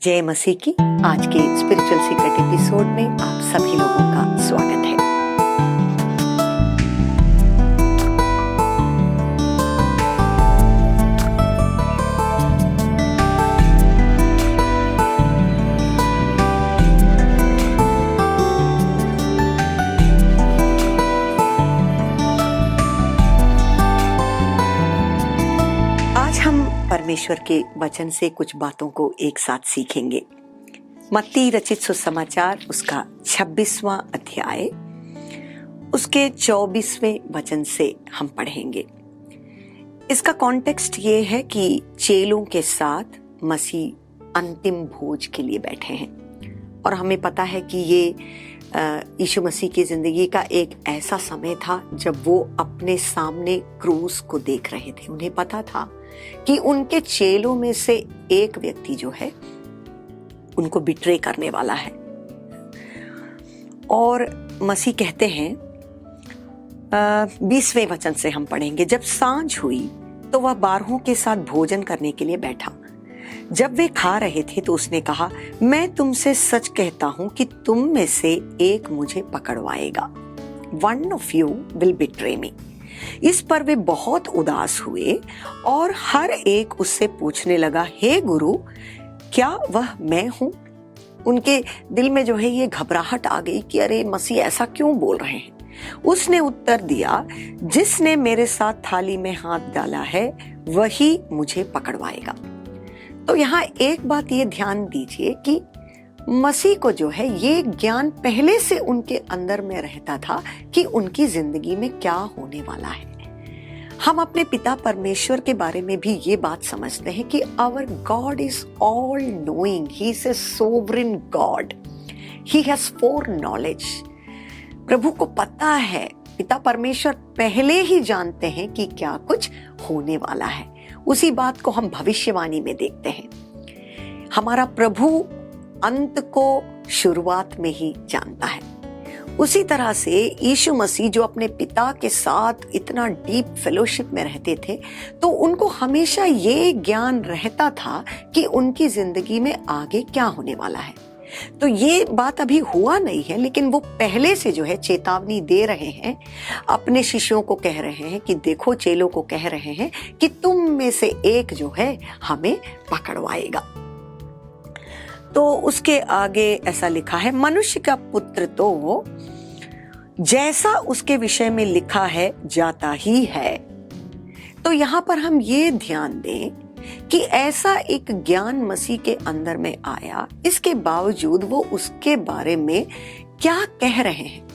जय मसीह की आज के स्पिरिचुअल सीक्रेट एपिसोड में आप सभी लोगों का स्वागत है। आज हम परमेश्वर के वचन से कुछ बातों को एक साथ सीखेंगे। मत्ती रचित सुसमाचार उसका 26वां अध्याय उसके 24वें वचन से हम पढ़ेंगे। इसका कॉन्टेक्स्ट ये है कि चेलों के साथ मसीह अंतिम भोज के लिए बैठे हैं और हमें पता है कि ये यीशु मसीह की जिंदगी का एक ऐसा समय था जब वो अपने सामने क्रूस को देख रहे थे। उन्हें पता था कि उनके चेलों में से एक व्यक्ति जो है उनको बिट्रे करने वाला है। और मसीह कहते हैं 20वें वचन से हम पढ़ेंगे, जब सांझ हुई तो वह बारहों के साथ भोजन करने के लिए बैठा। जब वे खा रहे थे तो उसने कहा, मैं तुमसे सच कहता हूं कि तुम में से एक मुझे पकड़वाएगा। One of you will betray me। इस पर वे बहुत उदास हुए और हर एक उससे पूछने लगा, हे गुरु, क्या वह मैं हूं? उनके दिल में जो है ये घबराहट आ गई कि अरे मसीह ऐसा क्यों बोल रहे हैं। उसने उत्तर दिया, जिसने मेरे साथ थाली में हाथ डाला है वही मुझे पकड़वाएगा। तो यहाँ एक बात ये ध्यान दीजिए कि मसीह को जो है ये ज्ञान पहले से उनके अंदर में रहता था कि उनकी जिंदगी में क्या होने वाला है। हम अपने पिता परमेश्वर के बारे में भी ये बात समझते हैं कि our God is all knowing, he is a sovereign God, he has foreknowledge. प्रभु को पता है, पिता परमेश्वर पहले ही जानते हैं कि क्या कुछ होने वाला है। उसी बात को हम भविष्यवाणी में देखते हैं। हमारा प्रभु अंत को शुरुआत में ही जानता है। उसी तरह से यीशु मसीह जो अपने पिता के साथ इतना डीप फेलोशिप में रहते थे, तो उनको हमेशा ये ज्ञान रहता था कि उनकी जिंदगी में आगे क्या होने वाला है। तो ये बात अभी हुआ नहीं है, लेकिन वो पहले से जो है चेतावनी दे रहे हैं, अपने शिष्यों को कह रहे हैं कि देखो, चेलों को कह रहे हैं कि तुम में से एक जो है हमें पकड़वाएगा। तो उसके आगे ऐसा लिखा है, मनुष्य का पुत्र तो जैसा उसके विषय में लिखा है जाता ही है। तो यहाँ पर हम ये ध्यान दें कि ऐसा एक ज्ञान मसीह के अंदर में आया, इसके बावजूद वो उसके बारे में क्या कह रहे हैं।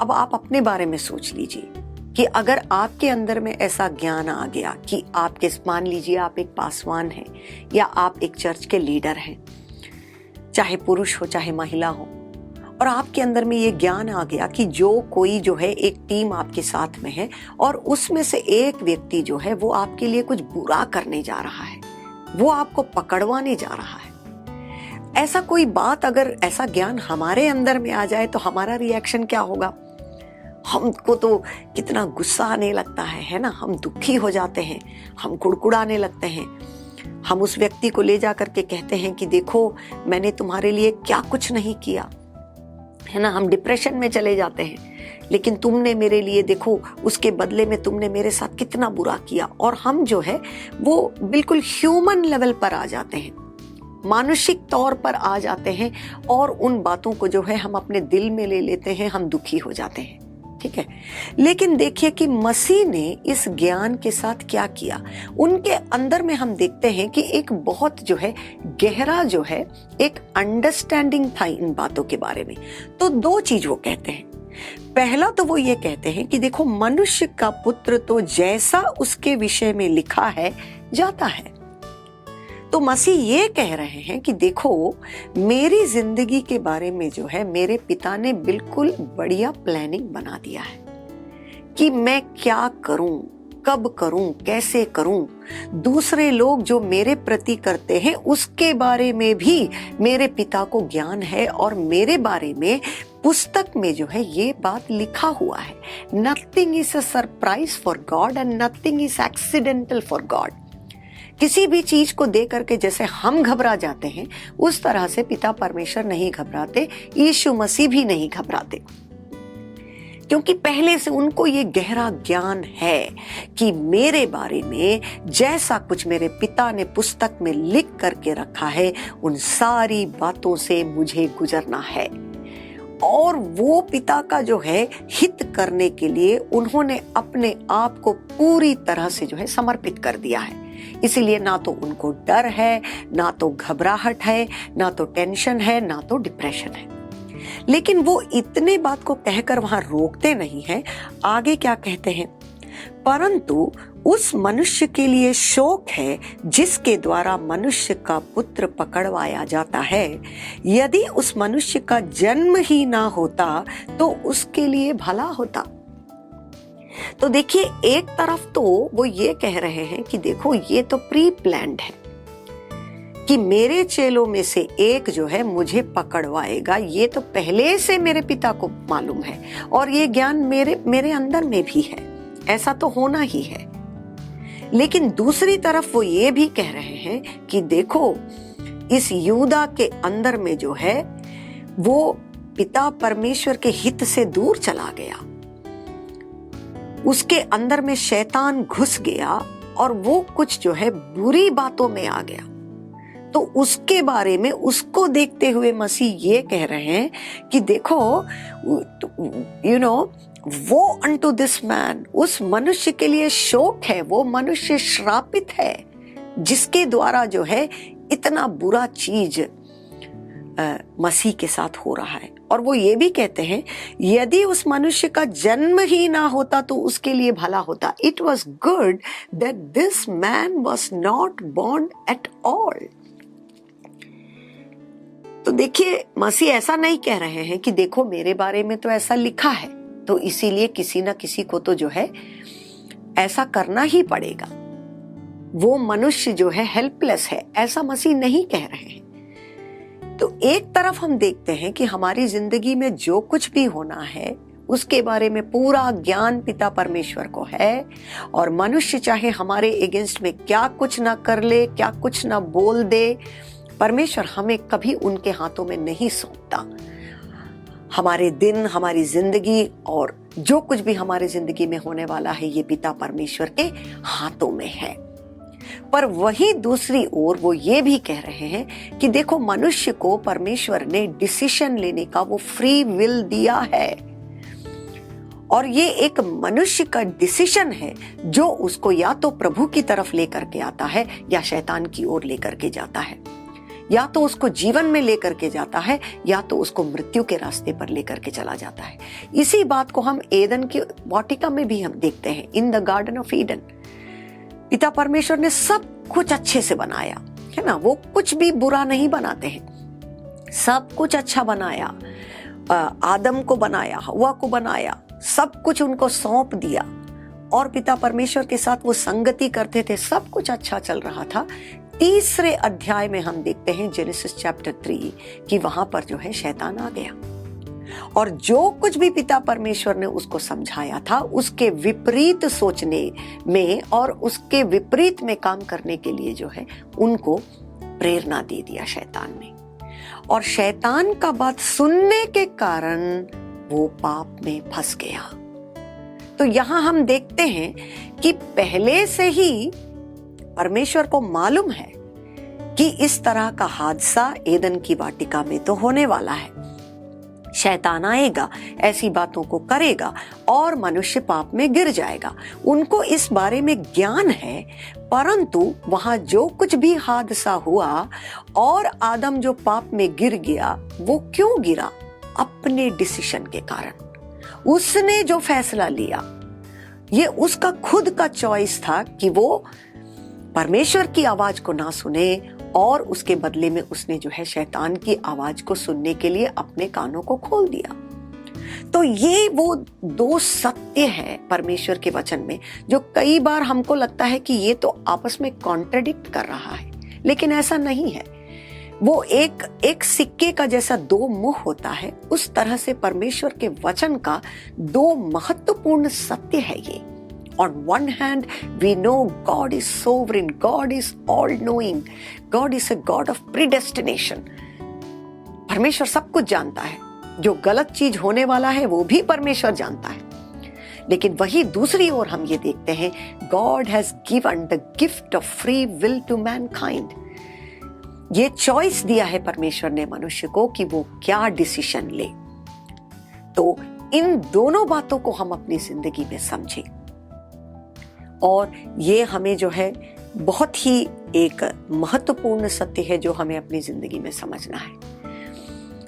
अब आप अपने बारे में सोच लीजिए कि अगर आपके अंदर में ऐसा ज्ञान आ गया कि आपके, मान लीजिए आप एक पासवान हैं या आप एक चर्च के लीडर हैं, चाहे पुरुष हो चाहे महिला हो, और आपके अंदर में ये ज्ञान आ गया कि जो कोई जो है एक टीम आपके साथ में है और उसमें से एक व्यक्ति जो है वो आपके लिए कुछ बुरा करने जा रहा है, वो आपको पकड़वाने जा रहा है। ऐसा कोई बात, अगर ऐसा ज्ञान हमारे अंदर में आ जाए तो हमारा रिएक्शन क्या होगा? हमको तो कितना गुस्सा आने लगता है ना, हम दुखी हो जाते हैं, हम कुड़कुड़ाने लगते हैं। हम उस व्यक्ति को ले जा करके कहते हैं कि देखो, मैंने तुम्हारे लिए क्या कुछ नहीं किया, है ना। हम डिप्रेशन में चले जाते हैं, लेकिन तुमने मेरे लिए देखो, उसके बदले में तुमने मेरे साथ कितना बुरा किया। और हम जो है वो बिल्कुल ह्यूमन लेवल पर आ जाते हैं, मानसिक तौर पर आ जाते हैं और उन बातों को जो है हम अपने दिल में ले लेते हैं, हम दुखी हो जाते हैं। ठीक है, लेकिन देखिए कि मसीह ने इस ज्ञान के साथ क्या किया। उनके अंदर में हम देखते हैं कि एक बहुत जो है गहरा जो है एक अंडरस्टैंडिंग था इन बातों के बारे में। तो दो चीज वो कहते हैं। पहला तो वो ये कहते हैं कि देखो, मनुष्य का पुत्र तो जैसा उसके विषय में लिखा है जाता है। तो मसीह ये कह रहे हैं कि देखो, मेरी जिंदगी के बारे में जो है मेरे पिता ने बिल्कुल बढ़िया प्लानिंग बना दिया है कि मैं क्या करूं, कब करूं, कैसे करूं। दूसरे लोग जो मेरे प्रति करते हैं उसके बारे में भी मेरे पिता को ज्ञान है और मेरे बारे में पुस्तक में जो है ये बात लिखा हुआ है। Nothing is a surprise for God and nothing is accidental for God. किसी भी चीज को दे करके जैसे हम घबरा जाते हैं, उस तरह से पिता परमेश्वर नहीं घबराते, यीशु मसीह भी नहीं घबराते, क्योंकि पहले से उनको ये गहरा ज्ञान है कि मेरे बारे में जैसा कुछ मेरे पिता ने पुस्तक में लिख करके रखा है, उन सारी बातों से मुझे गुजरना है। और वो पिता का जो है हित करने के लिए उन्होंने अपने आप को पूरी तरह से जो है समर्पित कर दिया है। इसीलिए ना तो उनको डर है, ना तो घबराहट है, ना तो टेंशन है, ना तो डिप्रेशन है। लेकिन वो इतने बात को कहकर वहां रोकते नहीं हैं। आगे क्या कहते हैं? परंतु उस मनुष्य के लिए शोक है जिसके द्वारा मनुष्य का पुत्र पकड़वाया जाता है। यदि उस मनुष्य का जन्म ही ना होता तो उसके लिए भला होता। तो देखिए, एक तरफ तो वो ये कह रहे हैं कि देखो ये तो प्री प्लान्ड है कि मेरे चेलों में से एक जो है मुझे पकड़वाएगा, ये तो पहले से मेरे पिता को मालूम है और ये ज्ञान मेरे अंदर में भी है, ऐसा तो होना ही है। लेकिन दूसरी तरफ वो ये भी कह रहे हैं कि देखो इस यूदा के अंदर में जो है वो पिता परमेश्वर के हित से दूर चला गया, उसके अंदर में शैतान घुस गया और वो कुछ जो है बुरी बातों में आ गया। तो उसके बारे में उसको देखते हुए मसीह ये कह रहे हैं कि देखो वो अनटू दिस मैन, उस मनुष्य के लिए शोक है, वो मनुष्य श्रापित है जिसके द्वारा जो है इतना बुरा चीज मसीह के साथ हो रहा है। और वो ये भी कहते हैं यदि उस मनुष्य का जन्म ही ना होता तो उसके लिए भला होता। It was good that this man was not born at all. तो देखिए, मसीह ऐसा नहीं कह रहे हैं कि देखो मेरे बारे में तो ऐसा लिखा है तो इसीलिए किसी ना किसी को तो जो है ऐसा करना ही पड़ेगा, वो मनुष्य जो है हेल्पलेस है, ऐसा मसीह नहीं कह रहे हैं। तो एक तरफ हम देखते हैं कि हमारी जिंदगी में जो कुछ भी होना है उसके बारे में पूरा ज्ञान पिता परमेश्वर को है, और मनुष्य चाहे हमारे अगेंस्ट में क्या कुछ ना कर ले, क्या कुछ ना बोल दे, परमेश्वर हमें कभी उनके हाथों में नहीं सौंपता। हमारे दिन, हमारी जिंदगी और जो कुछ भी हमारी जिंदगी में होने वाला है ये पिता परमेश्वर के हाथों में है। पर वही दूसरी ओर वो ये भी कह रहे हैं कि देखो मनुष्य को परमेश्वर ने डिसीजन लेने का वो फ्री विल दिया है, और ये एक मनुष्य का डिसीजन है जो उसको या तो प्रभु की तरफ लेकर के आता है या शैतान की ओर लेकर के जाता है, या तो उसको जीवन में लेकर के जाता है या तो उसको मृत्यु के रास्ते पर लेकर के चला जाता है। इसी बात को हम एदन की वाटिका में भी हम देखते हैं। In the garden of Eden पिता परमेश्वर ने सब कुछ अच्छे से बनाया है ना, वो कुछ भी बुरा नहीं बनाते हैं, सब कुछ अच्छा बनाया। आदम को बनाया, हव्वा को बनाया, सब कुछ उनको सौंप दिया और पिता परमेश्वर के साथ वो संगति करते थे, सब कुछ अच्छा चल रहा था। तीसरे अध्याय में हम देखते हैं जेनेसिस चैप्टर 3 कि वहां पर जो है शैतान आ गया और जो कुछ भी पिता परमेश्वर ने उसको समझाया था उसके विपरीत सोचने में और उसके विपरीत में काम करने के लिए जो है उनको प्रेरणा दे दिया शैतान ने, और शैतान का बात सुनने के कारण वो पाप में फंस गया। तो यहां हम देखते हैं कि पहले से ही परमेश्वर को मालूम है कि इस तरह का हादसा एदन की वाटिका में तो होने वाला है, शैतान आएगा, ऐसी बातों को करेगा और मनुष्य पाप में गिर जाएगा। उनको इस बारे में ज्ञान है, परंतु वहां जो कुछ भी हादसा हुआ और आदम जो पाप में गिर गया, वो क्यों गिरा? अपने डिसीजन के कारण। उसने जो फैसला लिया ये उसका खुद का चॉइस था कि वो परमेश्वर की आवाज को ना सुने और उसके बदले में उसने जो है शैतान की आवाज को सुनने के लिए अपने कानों को खोल दिया। तो ये वो दो सत्य है परमेश्वर के वचन में जो कई बार हमको लगता है कि ये तो आपस में कॉन्ट्रडिक्ट कर रहा है, लेकिन ऐसा नहीं है। वो एक सिक्के का जैसा दो मुंह होता है, उस तरह से परमेश्वर के वचन का दो महत्वपूर्ण सत्य है ये। On one hand, we know God is sovereign, God is all-knowing, God is a God of predestination. परमेश्वर सब कुछ जानता है, जो गलत चीज होने वाला है वो भी परमेश्वर जानता है। लेकिन वही दूसरी ओर हम ये देखते हैं, God has given the gift of free will to mankind. ये चॉइस दिया है परमेश्वर ने मनुष्य को कि वो क्या डिसीजन ले। तो इन दोनों बातों को हम अपनी जिंदगी में समझें, और ये हमें जो है बहुत ही एक महत्वपूर्ण सत्य है जो हमें अपनी जिंदगी में समझना है।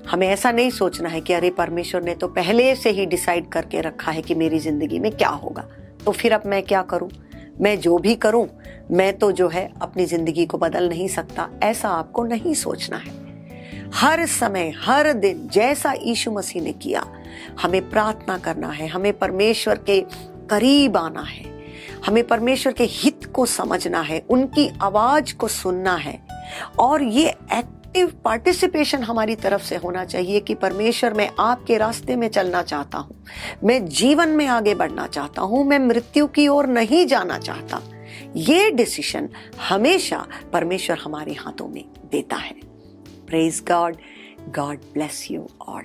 हमें ऐसा नहीं सोचना है कि अरे परमेश्वर ने तो पहले से ही डिसाइड करके रखा है कि मेरी जिंदगी में क्या होगा, तो फिर अब मैं क्या करूं, मैं जो भी करूं मैं तो जो है अपनी जिंदगी को बदल नहीं सकता। ऐसा आपको नहीं सोचना है। हर समय हर दिन जैसा यीशु मसीह ने किया, हमें प्रार्थना करना है, हमें परमेश्वर के करीब आना है, हमें परमेश्वर के हित को समझना है, उनकी आवाज को सुनना है, और ये एक्टिव पार्टिसिपेशन हमारी तरफ से होना चाहिए कि परमेश्वर मैं आपके रास्ते में चलना चाहता हूँ, मैं जीवन में आगे बढ़ना चाहता हूँ, मैं मृत्यु की ओर नहीं जाना चाहता। ये डिसीजन हमेशा परमेश्वर हमारे हाथों में देता है। Praise God, God bless you all.